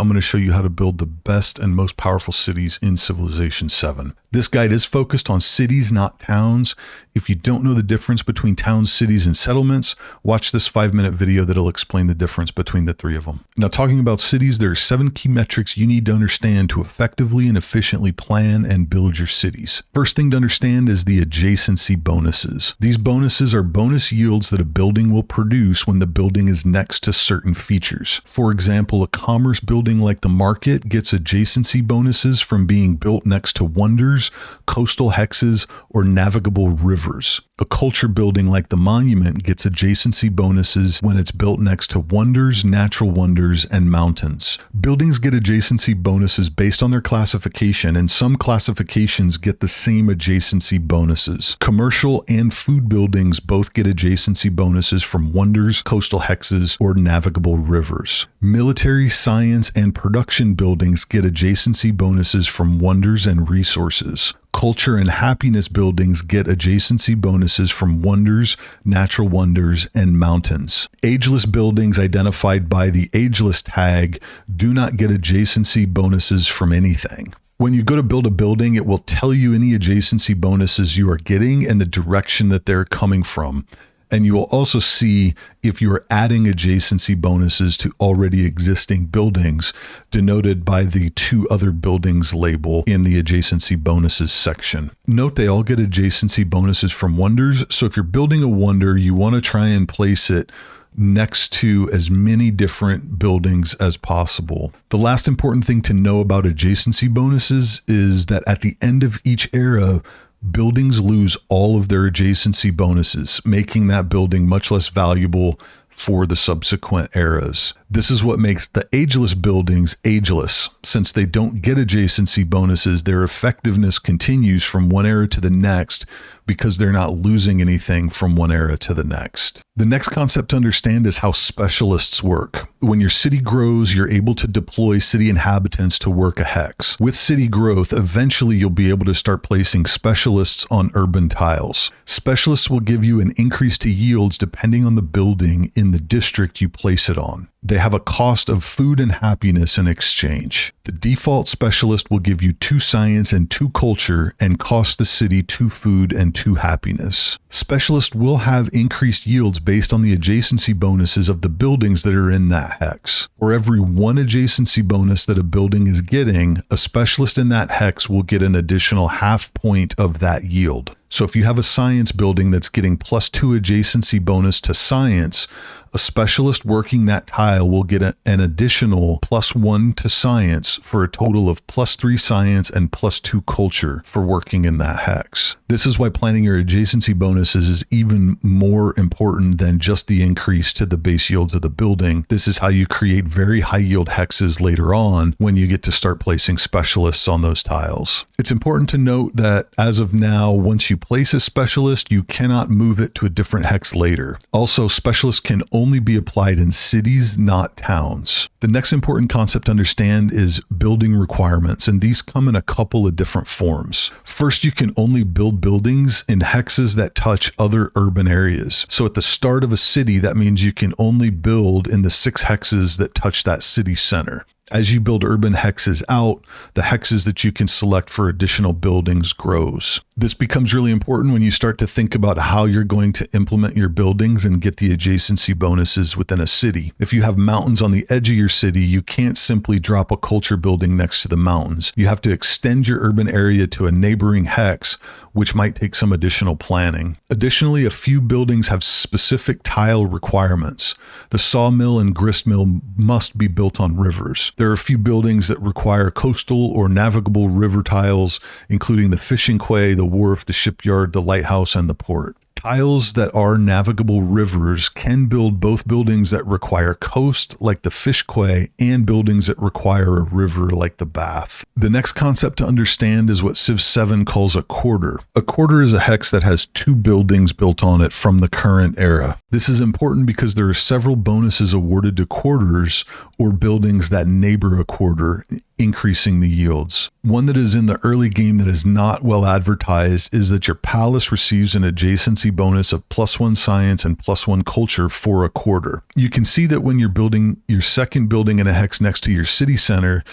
I'm going to show you how to build the best and most powerful cities in Civilization 7. This guide is focused on cities, not towns. If you don't know the difference between towns, cities, and settlements, watch this 5-minute video that'll explain the difference between the three of them. Now, talking about cities, there are 7 key metrics you need to understand to effectively and efficiently plan and build your cities. First thing to understand is the adjacency bonuses. These bonuses are bonus yields that a building will produce when the building is next to certain features. For example, a commerce building like the market gets adjacency bonuses from being built next to wonders, coastal hexes, or navigable rivers. A culture building like the monument gets adjacency bonuses when it's built next to wonders, natural wonders, and mountains. Buildings get adjacency bonuses based on their classification, and some classifications get the same adjacency bonuses. Commercial and food buildings both get adjacency bonuses from wonders, coastal hexes, or navigable rivers. Military, science, and production buildings get adjacency bonuses from wonders and resources. Culture and happiness buildings get adjacency bonuses from wonders, natural wonders, and mountains. Ageless buildings identified by the Ageless tag do not get adjacency bonuses from anything. When you go to build a building, it will tell you any adjacency bonuses you are getting and the direction that they're coming from. And you will also see if you are adding adjacency bonuses to already existing buildings, denoted by the 2 other buildings label in the adjacency bonuses section. Note they all get adjacency bonuses from wonders. So if you're building a wonder, you want to try and place it next to as many different buildings as possible. The last important thing to know about adjacency bonuses is that at the end of each era, buildings lose all of their adjacency bonuses, making that building much less valuable for the subsequent eras. This is what makes the ageless buildings ageless. Since they don't get adjacency bonuses, their effectiveness continues from one era to the next because they're not losing anything from one era to the next. The next concept to understand is how specialists work. When your city grows, you're able to deploy city inhabitants to work a hex. With city growth, eventually you'll be able to start placing specialists on urban tiles. Specialists will give you an increase to yields depending on the building in the district you place it on. They have a cost of food and happiness in exchange. The default specialist will give you 2 science and 2 culture and cost the city 2 food and 2 happiness. Specialists will have increased yields based on the adjacency bonuses of the buildings that are in that hex. For every 1 adjacency bonus that a building is getting, a specialist in that hex will get an additional ½ point of that yield. So if you have a science building that's getting +2 adjacency bonus to science, a specialist working that tile will get an additional +1 to science for a total of +3 science and +2 culture for working in that hex. This is why planning your adjacency bonuses is even more important than just the increase to the base yields of the building. This is how you create very high yield hexes later on when you get to start placing specialists on those tiles. It's important to note that as of now, once you place a specialist, you cannot move it to a different hex later. Also, specialists can only be applied in cities, not towns. The next important concept to understand is building requirements, and these come in a couple of different forms. First, you can only build buildings in hexes that touch other urban areas. So at the start of a city, that means you can only build in the 6 hexes that touch that city center. As you build urban hexes out, the hexes that you can select for additional buildings grows. This becomes really important when you start to think about how you're going to implement your buildings and get the adjacency bonuses within a city. If you have mountains on the edge of your city, you can't simply drop a culture building next to the mountains. You have to extend your urban area to a neighboring hex, which might take some additional planning. Additionally, a few buildings have specific tile requirements. The sawmill and grist mill must be built on rivers. There are a few buildings that require coastal or navigable river tiles, including the fishing quay, the wharf, the shipyard, the lighthouse, and the port. Tiles that are navigable rivers can build both buildings that require coast, like the fish quay, and buildings that require a river, like the bath. The next concept to understand is what Civ 7 calls a quarter. A quarter is a hex that has 2 buildings built on it from the current era. This is important because there are several bonuses awarded to quarters or buildings that neighbor a quarter increasing the yields. One that is in the early game that is not well advertised is that your palace receives an adjacency bonus of +1 science and +1 culture for a quarter. You can see that when you're building your second building in a hex next to your city center,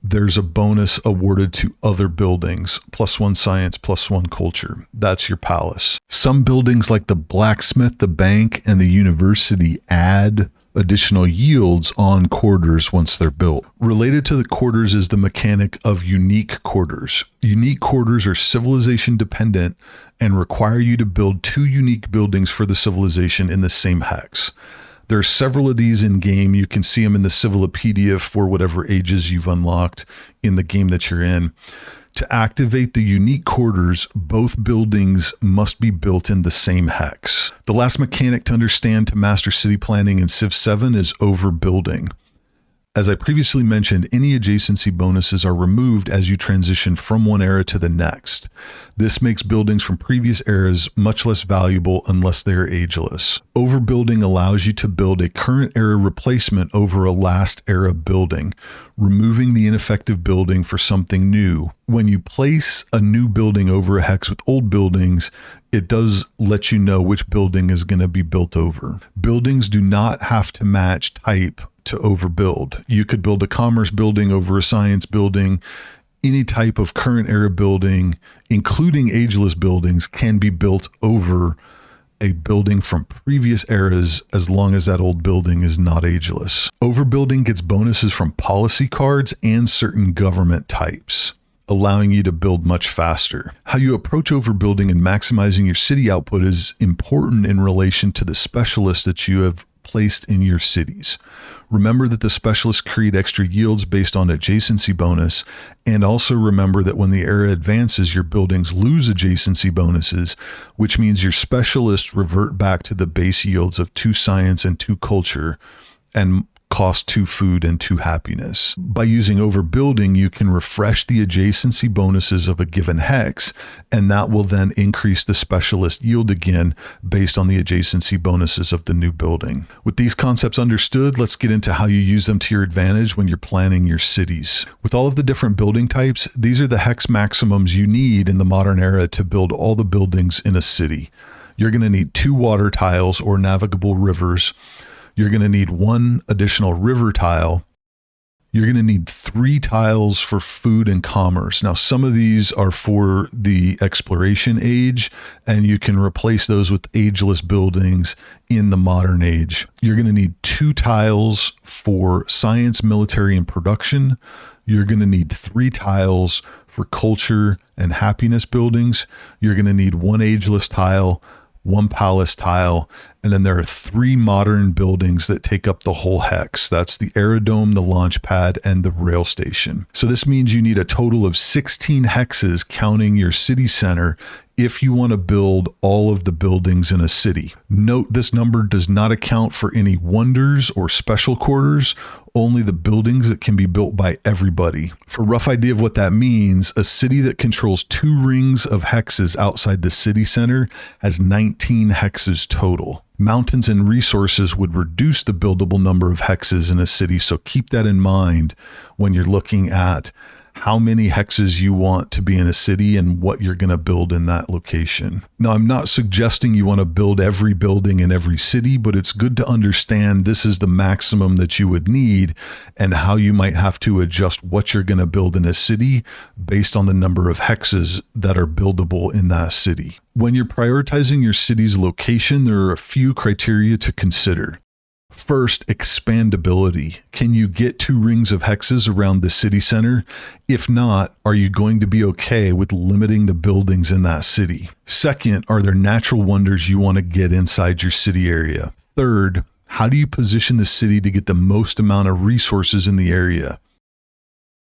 there's a bonus awarded to other buildings, +1 science, +1 culture. That's your palace. Some buildings like the blacksmith, the bank, and the university add additional yields on quarters once they're built. Related to the quarters is the mechanic of unique quarters. Unique quarters are civilization dependent and require you to build 2 unique buildings for the civilization in the same hex. There are several of these in game. You can see them in the Civilopedia for whatever ages you've unlocked in the game that you're in. To activate the unique quarters, both buildings must be built in the same hex. The last mechanic to understand to master city planning in Civ 7 is overbuilding. As I previously mentioned, any adjacency bonuses are removed as you transition from one era to the next. This makes buildings from previous eras much less valuable unless they are ageless. Overbuilding allows you to build a current era replacement over a last era building, removing the ineffective building for something new. When you place a new building over a hex with old buildings, it does let you know which building is going to be built over. Buildings do not have to match type to overbuild. You could build a commerce building over a science building. Any type of current era building, including ageless buildings, can be built over a building from previous eras as long as that old building is not ageless. Overbuilding gets bonuses from policy cards and certain government types, allowing you to build much faster. How you approach overbuilding and maximizing your city output is important in relation to the specialists that you have placed in your cities. Remember that the specialists create extra yields based on adjacency bonus, and also remember that when the era advances, your buildings lose adjacency bonuses, which means your specialists revert back to the base yields of 2 science and 2 culture and cost 2 food and 2 happiness. By using overbuilding, you can refresh the adjacency bonuses of a given hex, and that will then increase the specialist yield again based on the adjacency bonuses of the new building. With these concepts understood, let's get into how you use them to your advantage when you're planning your cities. With all of the different building types, these are the hex maximums you need in the modern era to build all the buildings in a city. You're going to need 2 water tiles or navigable rivers. You're going to need 1 additional river tile. You're going to need 3 tiles for food and commerce. Now, some of these are for the exploration age, and you can replace those with ageless buildings in the modern age. You're going to need 2 tiles for science, military, and production. You're going to need 3 tiles for culture and happiness buildings. You're going to need 1 ageless tile, 1 palace tile, and then there are 3 modern buildings that take up the whole hex. That's the aerodome, the launch pad, and the rail station. So this means you need a total of 16 hexes counting your city center if you want to build all of the buildings in a city. Note this number does not account for any wonders or special quarters, only the buildings that can be built by everybody. For a rough idea of what that means, a city that controls 2 rings of hexes outside the city center has 19 hexes total. Mountains and resources would reduce the buildable number of hexes in a city, so keep that in mind when you're looking at how many hexes you want to be in a city and what you're going to build in that location. Now, I'm not suggesting you want to build every building in every city, but it's good to understand this is the maximum that you would need and how you might have to adjust what you're going to build in a city based on the number of hexes that are buildable in that city. When you're prioritizing your city's location, there are a few criteria to consider. First, expandability. Can you get 2 rings of hexes around the city center? If not, are you going to be okay with limiting the buildings in that city? Second, are there natural wonders you want to get inside your city area? Third, how do you position the city to get the most amount of resources in the area?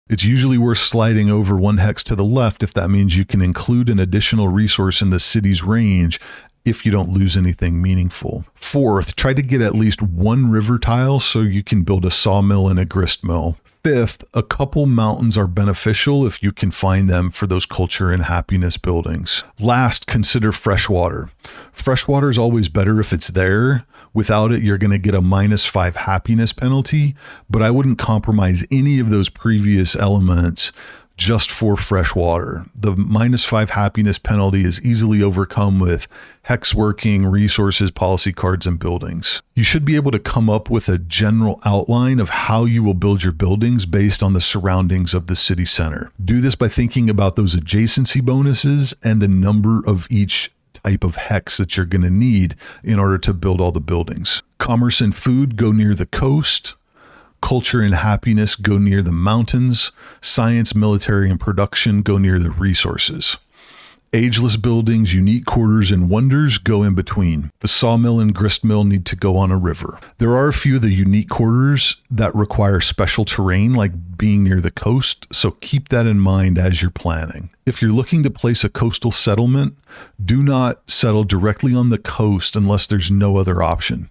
It's usually worth sliding over 1 hex to the left if that means you can include an additional resource in the city's range if you don't lose anything meaningful. Fourth, try to get at least 1 river tile so you can build a sawmill and a grist mill. Fifth, a couple mountains are beneficial if you can find them for those culture and happiness buildings. Last, consider freshwater. Freshwater is always better if it's there. Without it, you're going to get a -5 happiness penalty, but I wouldn't compromise any of those previous elements just for fresh water. The -5 happiness penalty is easily overcome with hex working, resources, policy cards, and buildings. You should be able to come up with a general outline of how you will build your buildings based on the surroundings of the city center. Do this by thinking about those adjacency bonuses and the number of each type of hex that you're going to need in order to build all the buildings. Commerce and food go near the coast. Culture and happiness go near the mountains. Science, military, and production go near the resources. Ageless buildings, unique quarters, and wonders go in between. The sawmill and grist mill need to go on a river. There are a few of the unique quarters that require special terrain, like being near the coast, so keep that in mind as you're planning. If you're looking to place a coastal settlement, do not settle directly on the coast unless there's no other option.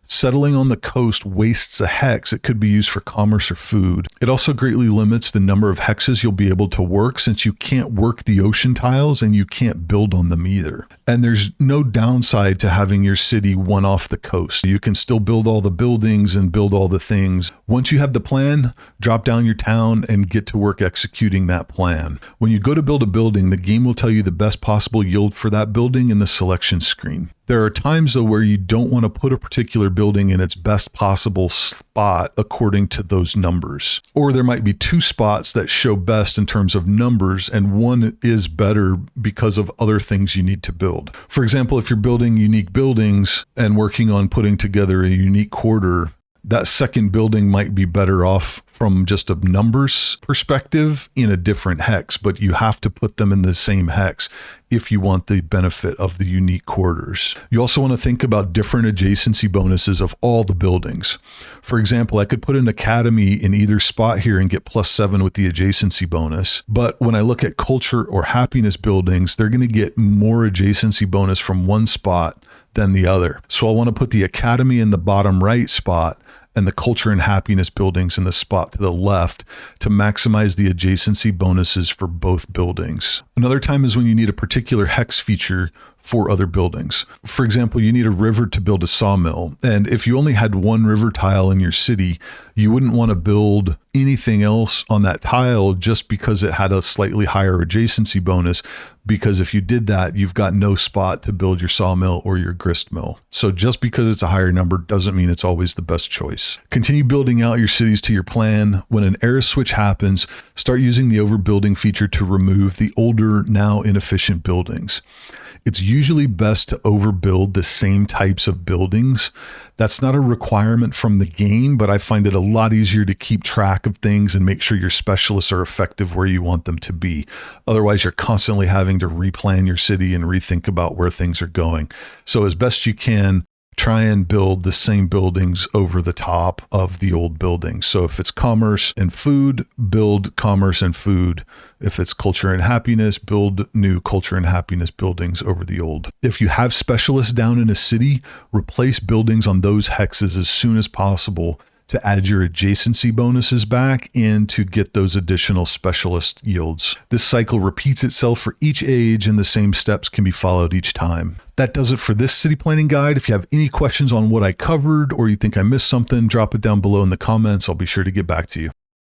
Settling on the coast wastes a hex. It could be used for commerce or food. It also greatly limits the number of hexes you'll be able to work, since you can't work the ocean tiles and you can't build on them either. And there's no downside to having your city one off the coast. You can still build all the buildings and build all the things. Once you have the plan, drop down your town and get to work executing that plan. When you go to build a building, the game will tell you the best possible yield for that building in the selection screen. There are times, though, where you don't want to put a particular building in its best possible spot according to those numbers. Or there might be two spots that show best in terms of numbers, and one is better because of other things you need to build. For example, if you're building unique buildings and working on putting together a unique quarter, that second building might be better off from just a numbers perspective in a different hex, but you have to put them in the same hex if you want the benefit of the unique quarters. You also want to think about different adjacency bonuses of all the buildings. For example, I could put an academy in either spot here and get +7 with the adjacency bonus. But when I look at culture or happiness buildings, they're going to get more adjacency bonus from one spot than the other. So I want to put the academy in the bottom right spot and the culture and happiness buildings in the spot to the left to maximize the adjacency bonuses for both buildings. Another time is when you need a particular hex feature for other buildings. For example, you need a river to build a sawmill. And if you only had one river tile in your city, you wouldn't want to build anything else on that tile just because it had a slightly higher adjacency bonus. Because if you did that, you've got no spot to build your sawmill or your grist mill. So just because it's a higher number doesn't mean it's always the best choice. Continue building out your cities to your plan. When an era switch happens, start using the overbuilding feature to remove the older, now inefficient buildings. It's usually best to overbuild the same types of buildings. That's not a requirement from the game, but I find it a lot easier to keep track of things and make sure your specialists are effective where you want them to be. Otherwise, you're constantly having to replan your city and rethink about where things are going. So as best you can, try and build the same buildings over the top of the old buildings. So if it's commerce and food, build commerce and food. If it's culture and happiness, build new culture and happiness buildings over the old. If you have specialists down in a city, replace buildings on those hexes as soon as possible to add your adjacency bonuses back and to get those additional specialist yields. This cycle repeats itself for each age, and the same steps can be followed each time. That does it for this city planning guide. If you have any questions on what I covered or you think I missed something, drop it down below in the comments. I'll be sure to get back to you.